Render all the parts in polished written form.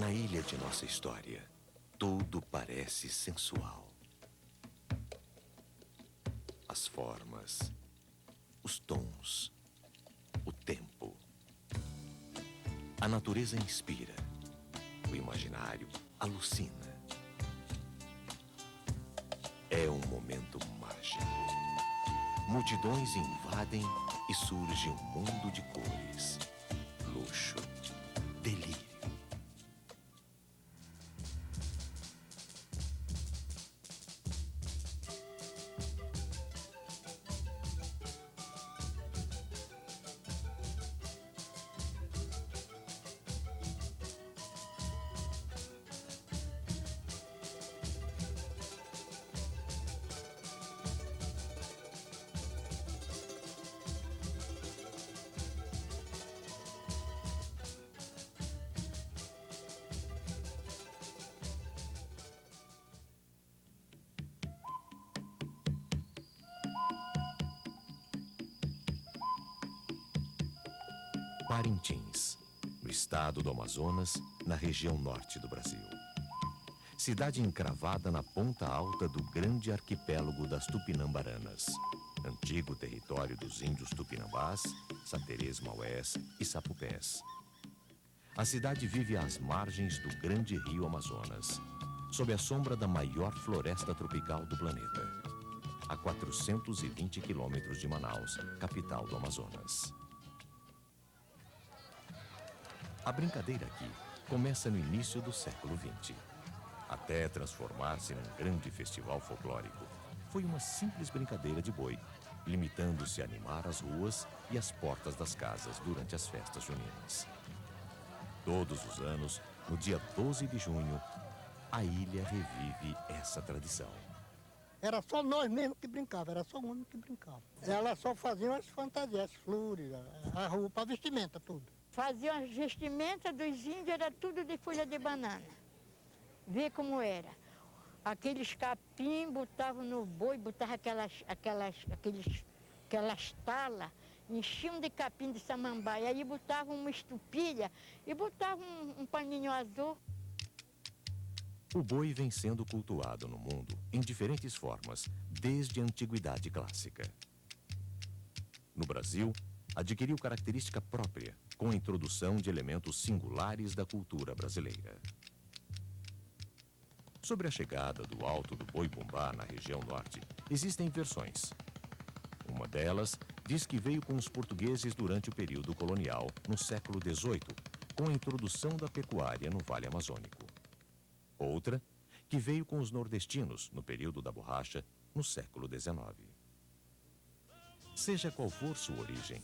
Na ilha de nossa história, tudo parece sensual. As formas, os tons, o tempo. A natureza inspira, o imaginário alucina. É um momento mágico. Multidões invadem e surge um mundo de cores, luxo, delírio. Parintins, no estado do Amazonas, na região norte do Brasil. Cidade encravada na ponta alta do grande arquipélago das Tupinambaranas, antigo território dos índios tupinambás, saterês maués e sapupés. A cidade vive às margens do grande rio Amazonas, sob a sombra da maior floresta tropical do planeta, a 420 quilômetros de Manaus, capital do Amazonas. A brincadeira aqui começa no início do século XX. Até transformar-se num grande festival folclórico, foi uma simples brincadeira de boi, limitando-se a animar as ruas e as portas das casas durante as festas juninas. Todos os anos, no dia 12 de junho, a ilha revive essa tradição. Era só nós mesmos que brincava, era só o homem que brincava. Ela só fazia as fantasias, as flores, a roupa, a vestimenta, tudo. Faziam as vestimentas dos índios, era tudo de folha de banana. Vê como era. Aqueles capim botavam no boi, botavam aquelas talas, enchiam de capim de samambaia, aí botavam uma estupilha e botavam um paninho azul. O boi vem sendo cultuado no mundo em diferentes formas, desde a antiguidade clássica. No Brasil, adquiriu característica própria, com a introdução de elementos singulares da cultura brasileira. Sobre a chegada do Alto do Boi-Bumbá na região norte, existem versões. Uma delas diz que veio com os portugueses durante o período colonial, no século XVIII, com a introdução da pecuária no Vale Amazônico. Outra, que veio com os nordestinos, no período da borracha, no século XIX. Seja qual for sua origem,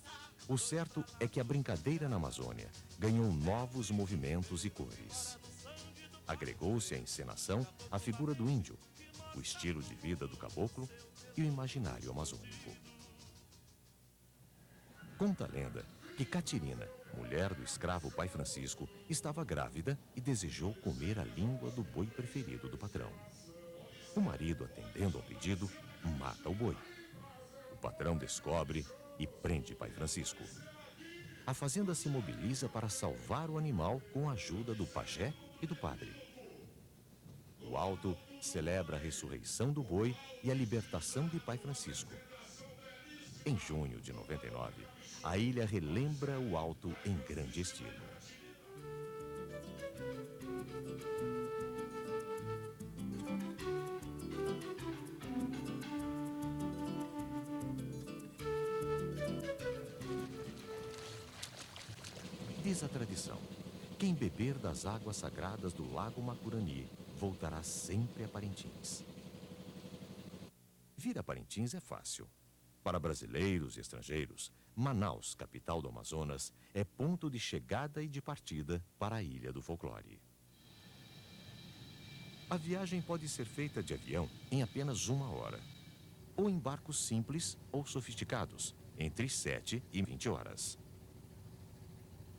o certo é que a brincadeira na Amazônia ganhou novos movimentos e cores. Agregou-se à encenação a figura do índio, o estilo de vida do caboclo e o imaginário amazônico. Conta a lenda que Catirina, mulher do escravo pai Francisco, estava grávida e desejou comer a língua do boi preferido do patrão. O marido, atendendo ao pedido, mata o boi. O patrão descobre e prende pai Francisco. A fazenda se mobiliza para salvar o animal com a ajuda do pajé e do padre. O Alto celebra a ressurreição do boi e a libertação de pai Francisco. Em junho de 99, a ilha relembra o Alto em grande estilo. Diz a tradição, quem beber das águas sagradas do Lago Macurani voltará sempre a Parintins. Vir a Parintins é fácil. Para brasileiros e estrangeiros, Manaus, capital do Amazonas, é ponto de chegada e de partida para a Ilha do Folclore. A viagem pode ser feita de avião em apenas 1 hora, ou em barcos simples ou sofisticados, entre 7 e 20 horas.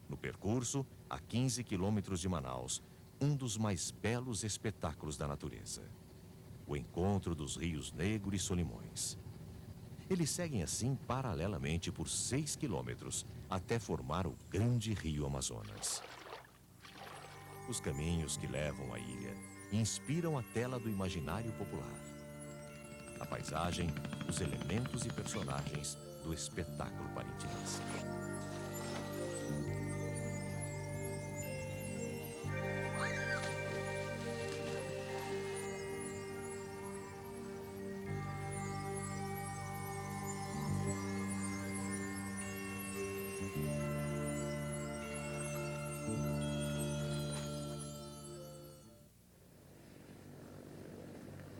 No percurso, a 15 quilômetros de Manaus, um dos mais belos espetáculos da natureza. O encontro dos rios Negro e Solimões. Eles seguem assim paralelamente por 6 quilômetros até formar o grande rio Amazonas. Os caminhos que levam à ilha inspiram a tela do imaginário popular. A paisagem, os elementos e personagens do espetáculo parintinense.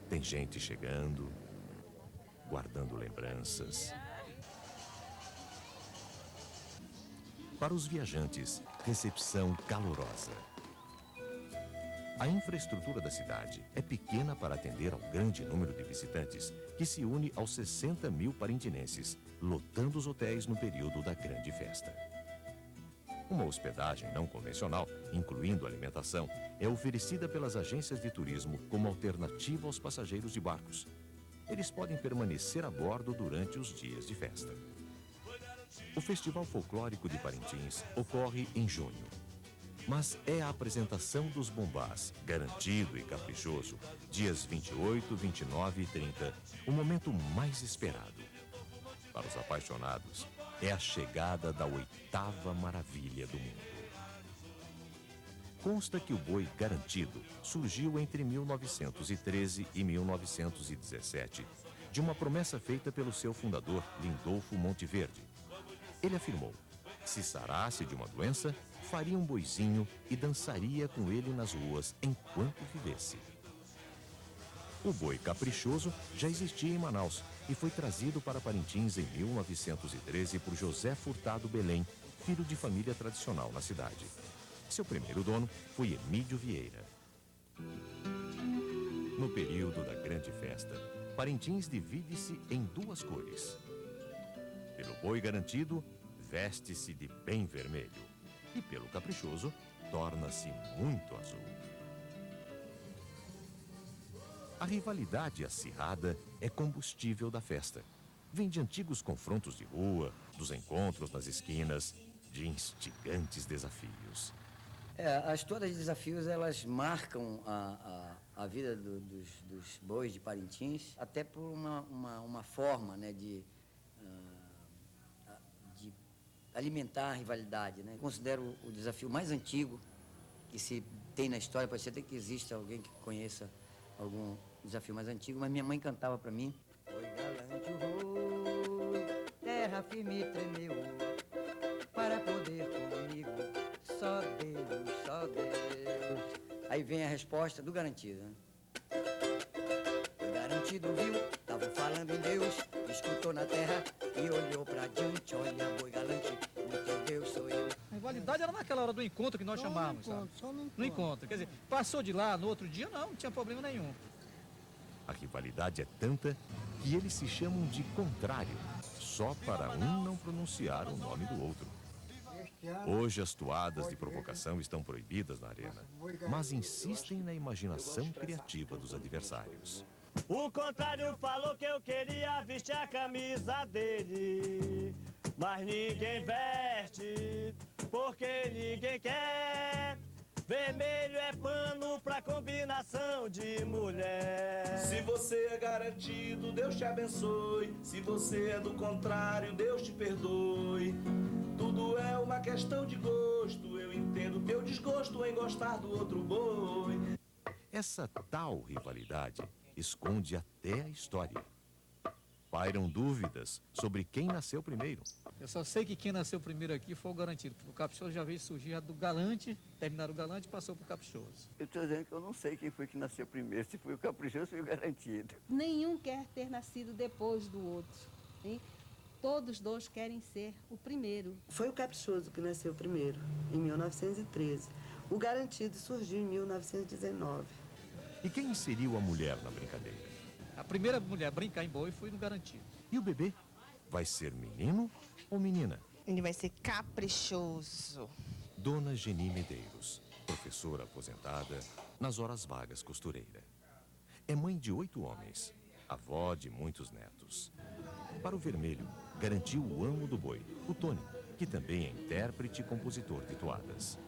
Tem gente chegando, guardando lembranças. Para os viajantes, recepção calorosa. A infraestrutura da cidade é pequena para atender ao grande número de visitantes, que se une aos 60 mil parintinenses, lotando os hotéis no período da grande festa. Uma hospedagem não convencional, incluindo alimentação, é oferecida pelas agências de turismo como alternativa aos passageiros de barcos. Eles podem permanecer a bordo durante os dias de festa. O Festival Folclórico de Parintins ocorre em junho. Mas é a apresentação dos bombás, Garantido e Caprichoso, dias 28, 29 e 30, o momento mais esperado. Para os apaixonados, é a chegada da 8ª maravilha do mundo. Consta que o boi Garantido surgiu entre 1913 e 1917, de uma promessa feita pelo seu fundador, Lindolfo Monteverde. Ele afirmou: se sarasse de uma doença, faria um boizinho e dançaria com ele nas ruas enquanto vivesse. O boi Caprichoso já existia em Manaus e foi trazido para Parintins em 1913 por José Furtado Belém, filho de família tradicional na cidade. Seu primeiro dono foi Emílio Vieira. No período da grande festa, Parintins divide-se em 2 cores. Pelo boi Garantido, veste-se de bem vermelho. E pelo Caprichoso, torna-se muito azul. A rivalidade acirrada é combustível da festa. Vem de antigos confrontos de rua, dos encontros nas esquinas, de instigantes desafios. As histórias de desafios, elas marcam a vida dos bois de Parintins, até por uma forma, né, de alimentar a rivalidade, né? Considero o desafio mais antigo que se tem na história. Pode ser até que exista alguém que conheça algum desafio mais antigo, mas minha mãe cantava para mim: oi galante o roi, terra firme tremeu, para poder comigo, só Deus, só Deus. Aí vem a resposta do Garantido, né? O Garantido viu, tava falando em Deus, escutou na terra e olhou pra diante. Olha, boi galante, o teu Deus sou eu. A rivalidade era naquela hora do encontro que nós chamávamos, sabe? Só no No encontro. Quer dizer, passou de lá, no outro dia, não tinha problema nenhum. A rivalidade é tanta que eles se chamam de contrário, só para um não pronunciar o nome do outro. Hoje as toadas de provocação estão proibidas na arena, mas insistem na imaginação criativa dos adversários. O contrário falou que eu queria vestir a camisa dele, mas ninguém veste, porque ninguém quer. Vermelho é pano pra combinação de mulher. Se você é garantido, Deus te abençoe. Se você é do contrário, Deus te perdoe. Tudo é uma questão de gosto. Eu entendo teu desgosto em gostar do outro boi. Essa tal rivalidade esconde até a história. Pairam dúvidas sobre quem nasceu primeiro. Eu só sei que quem nasceu primeiro aqui foi o Garantido, porque o Caprichoso já veio surgir do Galante, terminaram o Galante e passou para o Caprichoso. Eu estou dizendo que eu não sei quem foi que nasceu primeiro, se foi o Caprichoso ou foi o Garantido. Nenhum quer ter nascido depois do outro, hein? Todos dois querem ser o primeiro. Foi o Caprichoso que nasceu primeiro, em 1913. O Garantido surgiu em 1919. E quem inseriu a mulher na brincadeira? A primeira mulher a brincar em boi foi no Garantido. E o bebê? Vai ser menino ou menina? Ele vai ser caprichoso. Dona Geni Medeiros, professora aposentada, nas horas vagas costureira. É mãe de 8 homens, avó de muitos netos. Para o vermelho, garantiu o amo do boi, o Tony, que também é intérprete e compositor de toadas.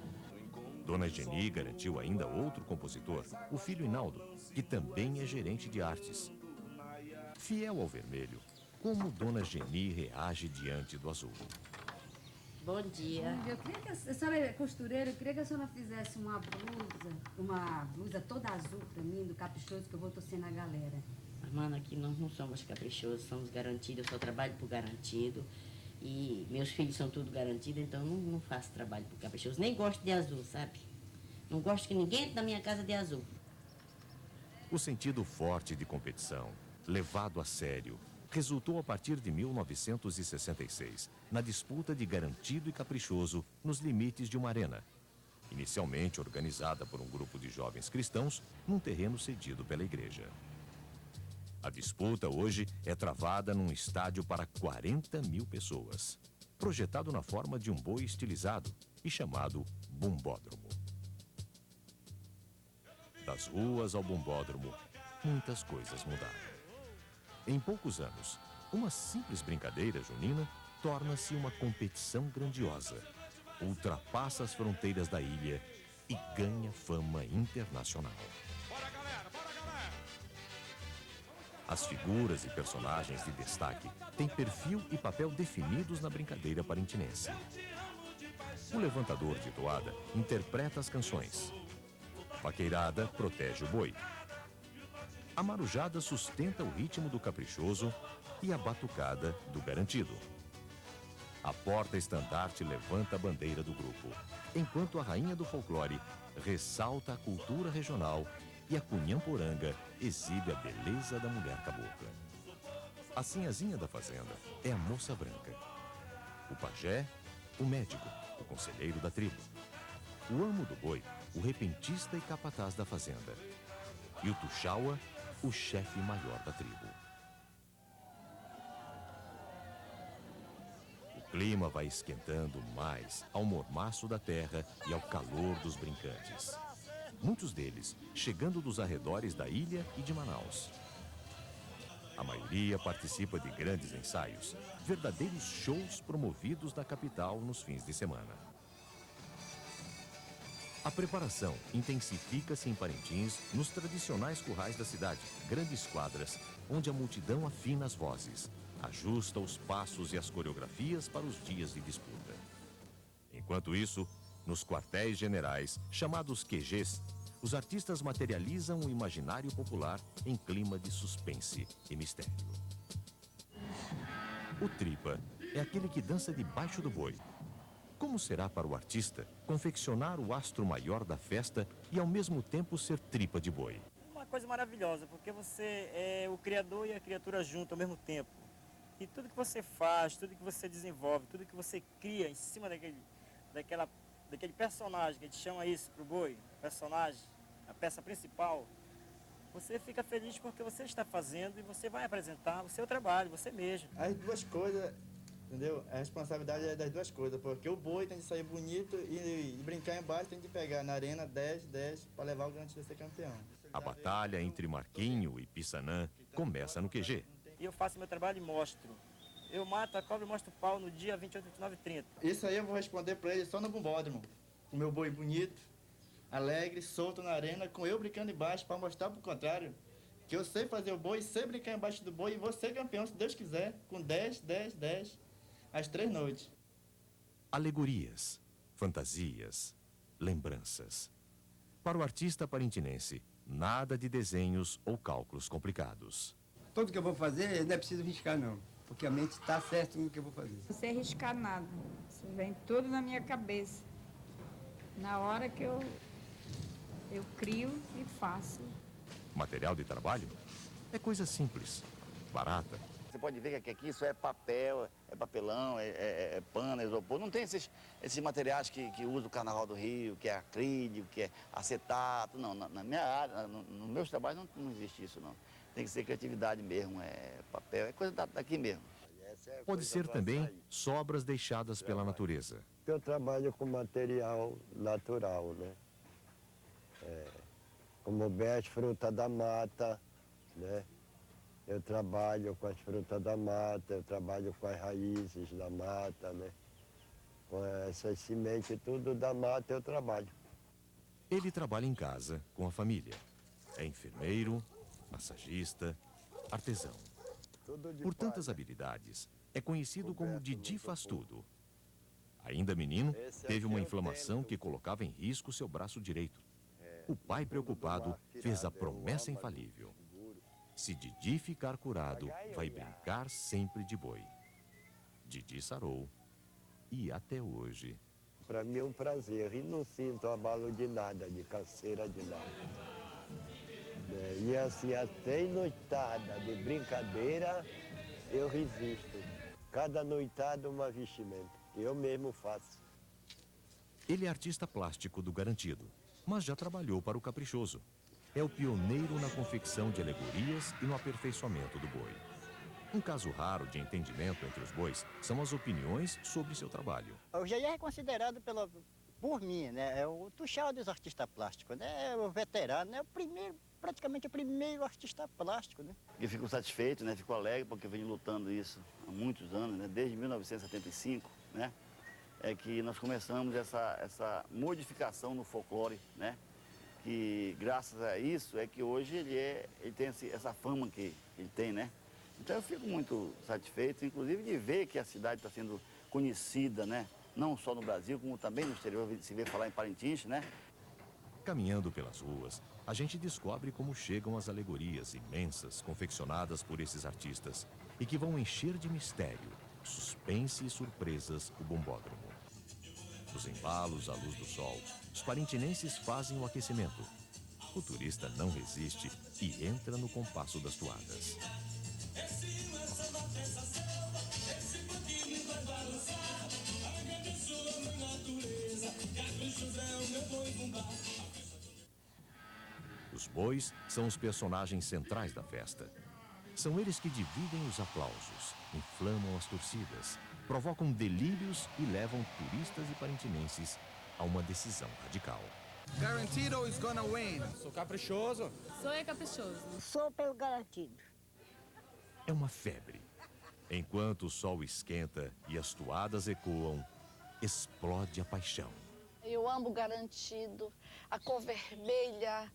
Dona Geni garantiu ainda outro compositor, o filho Hinaldo, que também é gerente de artes. Fiel ao vermelho, como Dona Geni reage diante do azul? Bom dia. Eu queria que a senhora é costureira, eu queria que a senhora fizesse uma blusa toda azul pra mim, do Caprichoso, que eu vou torcer na galera. Mano, aqui nós não somos caprichosos, somos garantidos. Eu só trabalho por garantido. E meus filhos são tudo garantidos, então eu não faço trabalho por caprichoso. Nem gosto de azul, sabe? Não gosto que ninguém entre na minha casa de azul. O sentido forte de competição, levado a sério, resultou a partir de 1966, na disputa de garantido e caprichoso nos limites de uma arena, inicialmente organizada por um grupo de jovens cristãos num terreno cedido pela igreja. A disputa hoje é travada num estádio para 40 mil pessoas, projetado na forma de um boi estilizado e chamado bumbódromo. Das ruas ao bumbódromo, muitas coisas mudaram. Em poucos anos, uma simples brincadeira junina torna-se uma competição grandiosa, ultrapassa as fronteiras da ilha e ganha fama internacional. As figuras e personagens de destaque têm perfil e papel definidos na brincadeira parintinense. O levantador de toada interpreta as canções. Vaqueirada protege o boi. A marujada sustenta o ritmo do caprichoso e a batucada do garantido. A porta-estandarte levanta a bandeira do grupo, enquanto a rainha do folclore ressalta a cultura regional e a cunhamporanga exibe a beleza da mulher cabocla. A sinhazinha da fazenda é a moça branca. O pajé, o médico, o conselheiro da tribo. O amo do boi, o repentista e capataz da fazenda. E o tuxaua, o chefe maior da tribo. O clima vai esquentando mais ao mormaço da terra e ao calor dos brincantes. Muitos deles chegando dos arredores da ilha e de Manaus. A maioria participa de grandes ensaios, verdadeiros shows promovidos na capital nos fins de semana. A preparação intensifica-se em Parintins nos tradicionais currais da cidade, grandes quadras, onde a multidão afina as vozes, ajusta os passos e as coreografias para os dias de disputa. Enquanto isso, nos quartéis generais, chamados QGs, os artistas materializam o imaginário popular em clima de suspense e mistério. O tripa é aquele que dança debaixo do boi. Como será para o artista confeccionar o astro maior da festa e ao mesmo tempo ser tripa de boi? Uma coisa maravilhosa, porque você é o criador e a criatura junto ao mesmo tempo. E tudo que você faz, tudo que você desenvolve, tudo que você cria em cima daquele personagem, que a gente chama isso pro boi, personagem, a peça principal, você fica feliz porque você está fazendo e você vai apresentar o seu trabalho, você mesmo. As duas coisas, entendeu? A responsabilidade é das duas coisas, porque o boi tem de sair bonito e brincar embaixo tem de pegar na arena 10 para levar o garantido a ser campeão. A batalha entre Marquinho e Pissanã começa no QG. E eu faço meu trabalho e mostro. Eu mato a cobra e mostro o pau no dia 28, 29 e 30. Isso aí eu vou responder para ele só no bumbódromo. Com o meu boi bonito, alegre, solto na arena, com eu brincando embaixo para mostrar pro contrário que eu sei fazer o boi, sei brincar embaixo do boi e vou ser campeão, se Deus quiser, com 10, às 3 noites. Alegorias, fantasias, lembranças. Para o artista parintinense, nada de desenhos ou cálculos complicados. Tudo que eu vou fazer, não é preciso riscar não, porque a mente está certa no que eu vou fazer. Não sei riscar nada, isso vem tudo na minha cabeça. Na hora que eu crio e faço. Material de trabalho é coisa simples, barata. Você pode ver que aqui isso é papel, é papelão, é pano, é isopor. Não tem esses materiais que usa o Carnaval do Rio, que é acrílico, que é acetato. Não, na minha área, no meus trabalhos não existe isso, não. Tem que ser criatividade mesmo, é papel, é coisa daqui mesmo. Pode ser também sobras deixadas pela natureza. Eu trabalho com material natural, né? Como bem as frutas da mata, né? Eu trabalho com as frutas da mata, eu trabalho com as raízes da mata, né? Com essas sementes, tudo da mata eu trabalho. Ele trabalha em casa com a família. É enfermeiro, massagista, artesão. Por tantas habilidades, é conhecido como Didi Faz Tudo. Ainda menino, teve uma inflamação que colocava em risco seu braço direito. O pai, preocupado, fez a promessa infalível. Se Didi ficar curado, vai brincar sempre de boi. Didi sarou e até hoje... Para mim é um prazer e não sinto abalo de nada, de canseira de nada. E assim, até em noitada de brincadeira, eu resisto. Cada noitada uma vestimenta. Eu mesmo faço. Ele é artista plástico do Garantido, mas já trabalhou para o Caprichoso. É o pioneiro na confecção de alegorias e no aperfeiçoamento do boi. Um caso raro de entendimento entre os bois são as opiniões sobre seu trabalho. O Jair é considerado por mim, né? É o Tuxal dos artistas plásticos, né? É o veterano, é o primeiro, praticamente o primeiro artista plástico, né? Eu fico satisfeito, né? Fico alegre porque eu venho lutando isso há muitos anos, né? Desde 1975, né? É que nós começamos essa modificação no folclore, né? Que graças a isso é que hoje ele tem essa fama que ele tem, né? Então eu fico muito satisfeito, inclusive de ver que a cidade está sendo conhecida, né? Não só no Brasil, como também no exterior, se vê falar em Parintins, né? Caminhando pelas ruas, a gente descobre como chegam as alegorias imensas confeccionadas por esses artistas e que vão encher de mistério, suspense e surpresas o bombódromo. Nos embalos à luz do sol, os parintinenses fazem o aquecimento. O turista não resiste e entra no compasso das toadas. Os bois são os personagens centrais da festa. São eles que dividem os aplausos, inflamam as torcidas, provocam delírios e levam turistas e parintinenses a uma decisão radical. Garantido is gonna win. Sou caprichoso. Sou caprichoso. Sou pelo Garantido. É uma febre. Enquanto o sol esquenta e as toadas ecoam, explode a paixão. Eu amo Garantido. A cor vermelha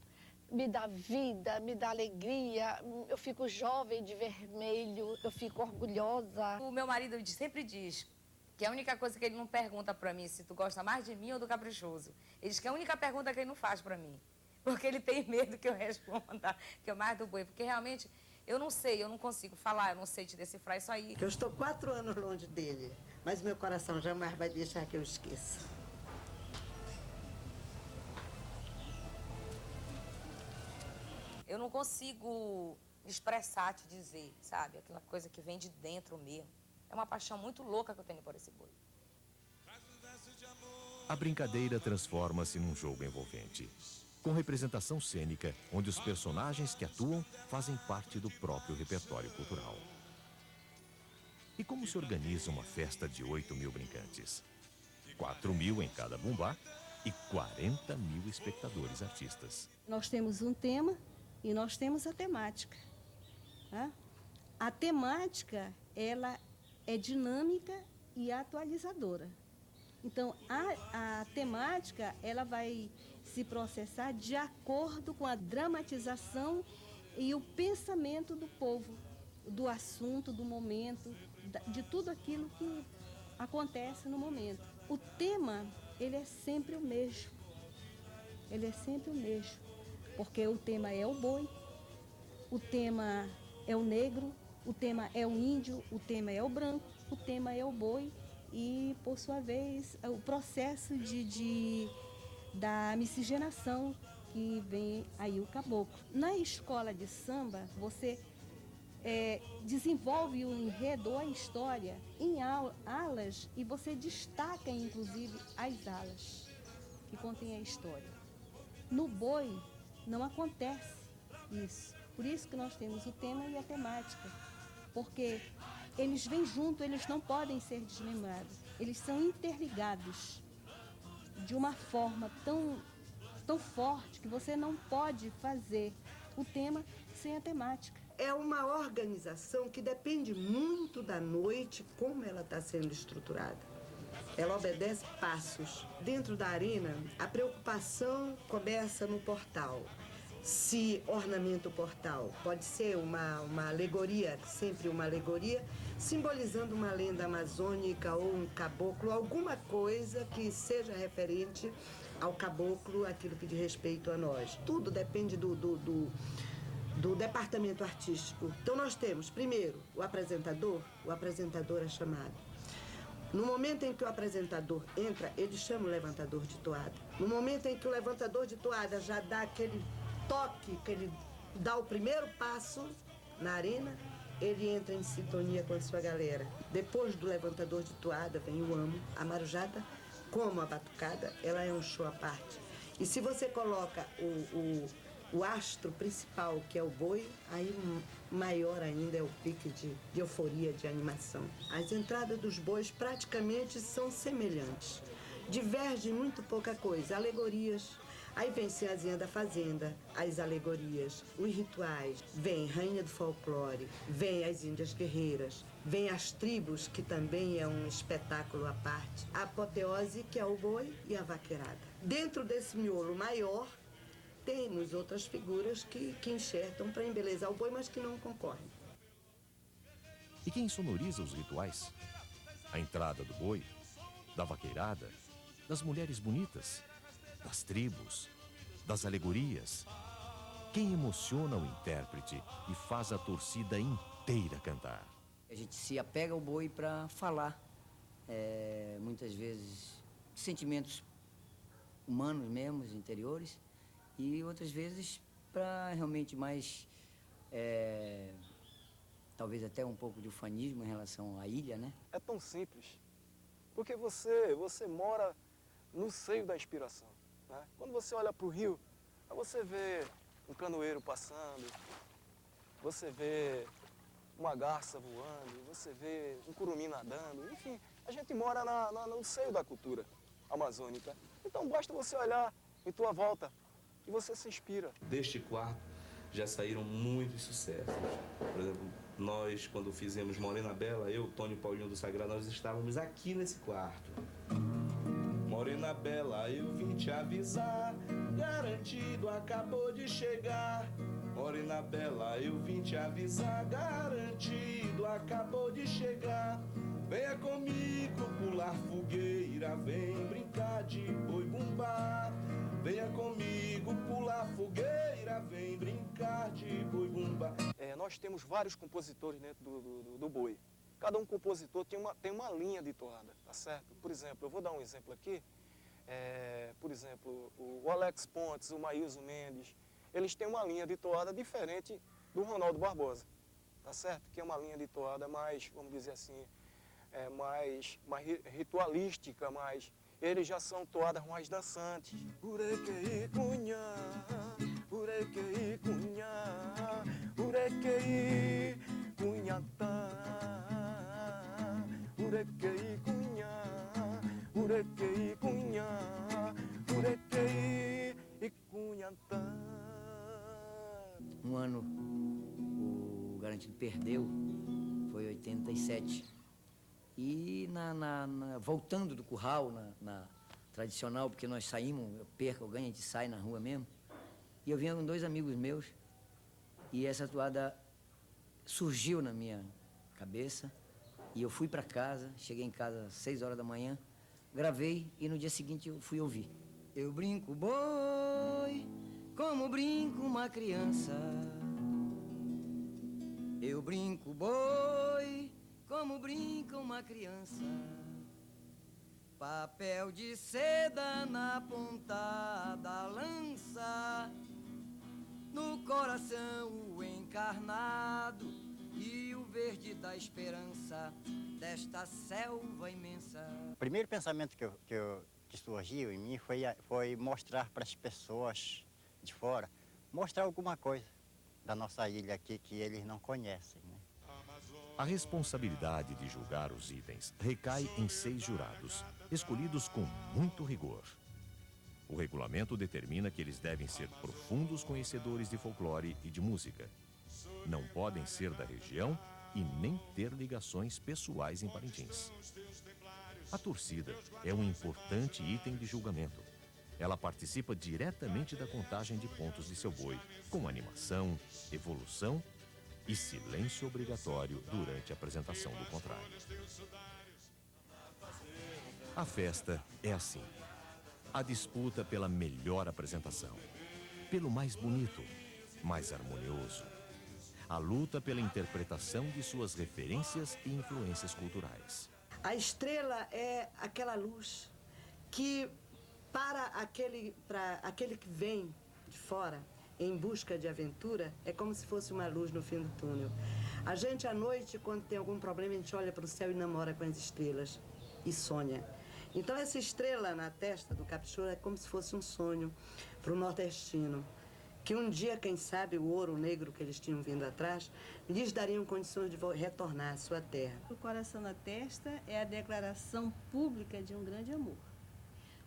me dá vida, me dá alegria. Eu fico jovem de vermelho, eu fico orgulhosa. O meu marido sempre diz que a única coisa que ele não pergunta pra mim se tu gosta mais de mim ou do Caprichoso. Ele diz que é a única pergunta que ele não faz pra mim. Porque ele tem medo que eu responda, que eu mais do boi. Porque realmente eu não sei, eu não consigo falar, eu não sei te decifrar isso aí. Eu estou 4 anos longe dele, mas meu coração jamais vai deixar que eu esqueça. Eu não consigo expressar, te dizer, sabe? Aquela coisa que vem de dentro mesmo. É uma paixão muito louca que eu tenho por esse boi. A brincadeira transforma-se num jogo envolvente, com representação cênica, onde os personagens que atuam fazem parte do próprio repertório cultural. E como se organiza uma festa de 8.000 brincantes? 4.000 em cada bumbá e 40.000 espectadores artistas. Nós temos um tema e nós temos a temática. Tá? A temática, ela é dinâmica e atualizadora. Então, a temática, ela vai se processar de acordo com a dramatização e o pensamento do povo, do assunto, do momento, de tudo aquilo que acontece no momento. O tema, ele é sempre o mesmo. Ele é sempre o mesmo. Porque o tema é o boi, o tema é o negro, o tema é o índio, o tema é o branco, o tema é o boi e, por sua vez, o processo da miscigenação que vem aí o caboclo. Na escola de samba, você desenvolve o enredo ou a história em alas e você destaca, inclusive, as alas que contêm a história. No boi, não acontece isso. Por isso que nós temos o tema e a temática. Porque eles vêm juntos, eles não podem ser desmembrados. Eles são interligados de uma forma tão forte que você não pode fazer o tema sem a temática. É uma organização que depende muito da noite, como ela está sendo estruturada. ela obedece passos. Dentro da arena, a preocupação começa no portal. Se ornamenta o portal, pode ser uma alegoria, sempre uma alegoria, simbolizando uma lenda amazônica ou um caboclo, alguma coisa que seja referente ao caboclo, aquilo que diz respeito a nós. Tudo depende do departamento artístico. Então nós temos, primeiro, o apresentador é chamado. No momento em que o apresentador entra, ele chama o levantador de toada. No momento em que o levantador de toada já dá aquele toque, que ele dá o primeiro passo na arena, ele entra em sintonia com a sua galera. Depois do levantador de toada vem o amo, a marujada, como a batucada, ela é um show à parte. E se você coloca o astro principal, que é o boi, aí maior ainda é o pique de euforia, de animação. As entradas dos bois praticamente são semelhantes. Divergem muito pouca coisa, alegorias. Aí vem Senhazinha da Fazenda, as alegorias, os rituais, vem Rainha do Folclore, vem as Índias Guerreiras, vem as tribos, que também é um espetáculo à parte, a apoteose, que é o boi, e a vaqueirada. Dentro desse miolo maior, temos outras figuras que enxertam para embelezar o boi, mas que não concorrem. E quem sonoriza os rituais? A entrada do boi, da vaqueirada, das mulheres bonitas, das tribos, das alegorias. Quem emociona o intérprete e faz a torcida inteira cantar? A gente se apega ao boi para falar, muitas vezes, sentimentos humanos mesmo, interiores, e outras vezes para realmente mais, talvez até um pouco de ufanismo em relação à ilha, né? É tão simples, porque você mora no seio da inspiração. Quando você olha para o rio, você vê um canoeiro passando, você vê uma garça voando, você vê um curumim nadando, enfim, a gente mora no seio da cultura amazônica. Então basta você olhar em tua volta e você se inspira. Deste quarto já saíram muitos sucessos. Por exemplo, nós, quando fizemos Morena Bela, eu, Tônio e Paulinho do Sagrado, nós estávamos aqui nesse quarto. Morena Bela, eu vim te avisar, garantido acabou de chegar. Morena Bela, eu vim te avisar, garantido acabou de chegar. Venha comigo pular fogueira, vem brincar de boi bumbá. Venha comigo pular fogueira, vem brincar de boi bumbá. Nós temos vários compositores dentro do boi. Cada um compositor tem uma linha de toada, tá certo? Por exemplo, eu vou dar um exemplo aqui. Por exemplo, o Alex Pontes, o Maílson Mendes, eles têm uma linha de toada diferente do Ronaldo Barbosa, tá certo? Que é uma linha de toada mais, vamos dizer assim, mais ritualística, mais... Eles já são toadas mais dançantes. Urequei cunhá, urequei cunhá, urequei cunhatá, urequei cunhá, urequei cunhá, urequei e cunhatá. Um ano o Garantido perdeu, foi 87. E voltando do curral, na tradicional, porque nós saímos, eu perco, eu ganho, a gente sai na rua mesmo. E eu vinha com 2 amigos meus, e essa toada surgiu na minha cabeça, e eu fui para casa, cheguei em casa às 6 horas da manhã, gravei, e no dia seguinte eu fui ouvir. Eu brinco boi, como brinco uma criança. Eu brinco boi, como brinca uma criança. Papel de seda na ponta da lança, no coração o encarnado e o verde da esperança desta selva imensa. O primeiro pensamento que surgiu em mim foi mostrar para as pessoas de fora, mostrar alguma coisa da nossa ilha aqui que eles não conhecem, né? A responsabilidade de julgar os itens recai em 6 jurados, escolhidos com muito rigor. O regulamento determina que eles devem ser profundos conhecedores de folclore e de música. Não podem ser da região e nem ter ligações pessoais em Parintins. A torcida é um importante item de julgamento. Ela participa diretamente da contagem de pontos de seu boi, com animação, evolução e silêncio obrigatório durante a apresentação do contrário. A festa é assim. A disputa pela melhor apresentação, pelo mais bonito, mais harmonioso. A luta pela interpretação de suas referências e influências culturais. A estrela é aquela luz que, para aquele que vem de fora em busca de aventura, é como se fosse uma luz no fim do túnel. A gente, à noite, quando tem algum problema, a gente olha para o céu e namora com as estrelas e sonha. Então, essa estrela na testa do caprichoso é como se fosse um sonho para o nordestino, que um dia, quem sabe, o ouro negro que eles tinham vindo atrás, lhes dariam condições de retornar à sua terra. O coração na testa é a declaração pública de um grande amor.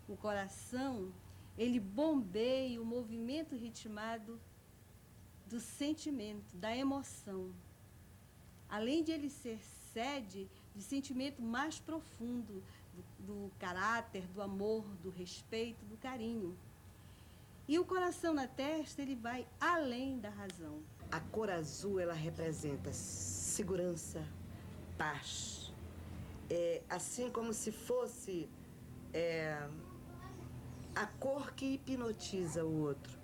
O coração, ele bombeia o movimento ritmado do sentimento, da emoção. Além de ele ser sede de sentimento mais profundo, do caráter, do amor, do respeito, do carinho. E o coração na testa, ele vai além da razão. A cor azul, ela representa segurança, paz. É assim como se fosse a cor que hipnotiza o outro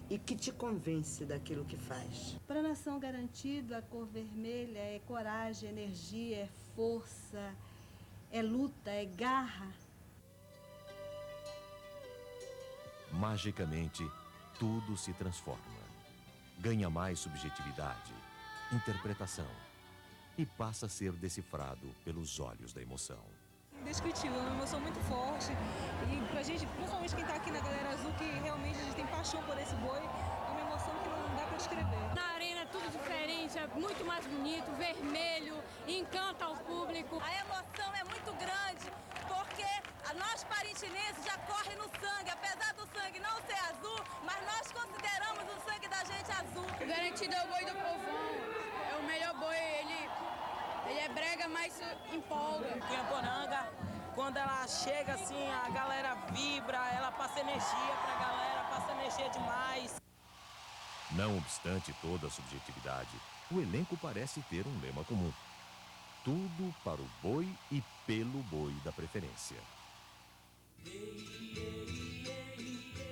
e que te convence daquilo que faz. Para a nação garantida, a cor vermelha é coragem, energia, é força, é luta, é garra. Magicamente, tudo se transforma. Ganha mais subjetividade, interpretação e passa a ser decifrado pelos olhos da emoção. Indescritível, uma emoção muito forte. E pra gente, principalmente quem tá aqui na Galera Azul, que realmente a gente tem paixão por esse boi, é uma emoção que não dá pra descrever. Na arena é tudo diferente, é muito mais bonito, vermelho, encanta o público. A emoção é muito grande, porque nós parintinenses já corre no sangue, apesar do sangue não ser azul, mas nós consideramos o sangue da gente azul. O garantido é o boi do povão, é o melhor boi, ele é brega, mas empolga. Camporanga, quando ela chega assim, a galera vibra, ela passa energia pra galera, passa energia demais. Não obstante toda a subjetividade, o elenco parece ter um lema comum. Tudo para o boi e pelo boi da preferência.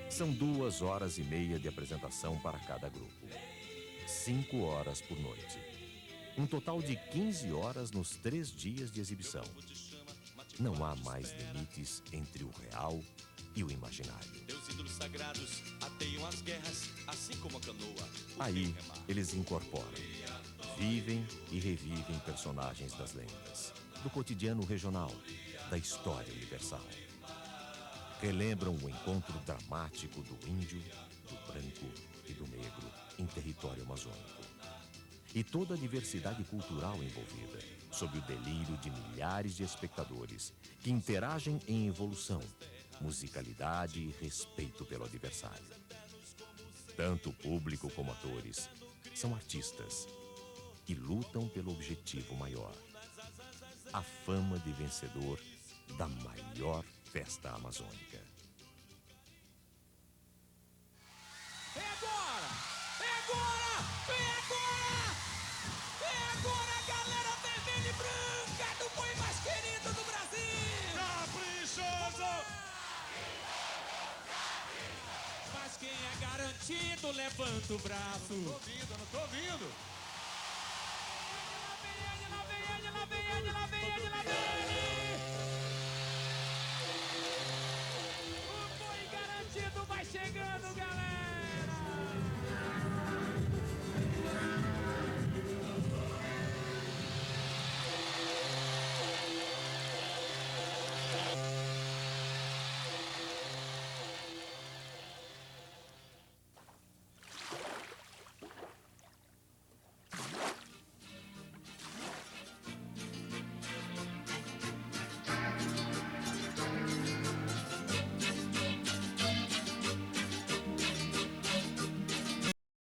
São 2h30 de apresentação para cada grupo. 5 horas por noite. Um total de 15 horas nos 3 dias de exibição. Não há mais limites entre o real e o imaginário. Teus ídolos sagrados ateiam as guerras, assim como a canoa. Aí, eles incorporam, vivem e revivem personagens das lendas, do cotidiano regional, da história universal. Relembram o encontro dramático do índio, do branco e do negro em território amazônico. E toda a diversidade cultural envolvida, sob o delírio de milhares de espectadores que interagem em evolução, musicalidade e respeito pelo adversário. Tanto público como atores são artistas e lutam pelo objetivo maior: a fama de vencedor da maior festa amazônica. É agora! É agora! É agora! É agora, galera vermelha e branca do boi mais querido do Brasil! Caprichoso! Mas quem é garantido, levanta o braço. Eu não tô ouvindo.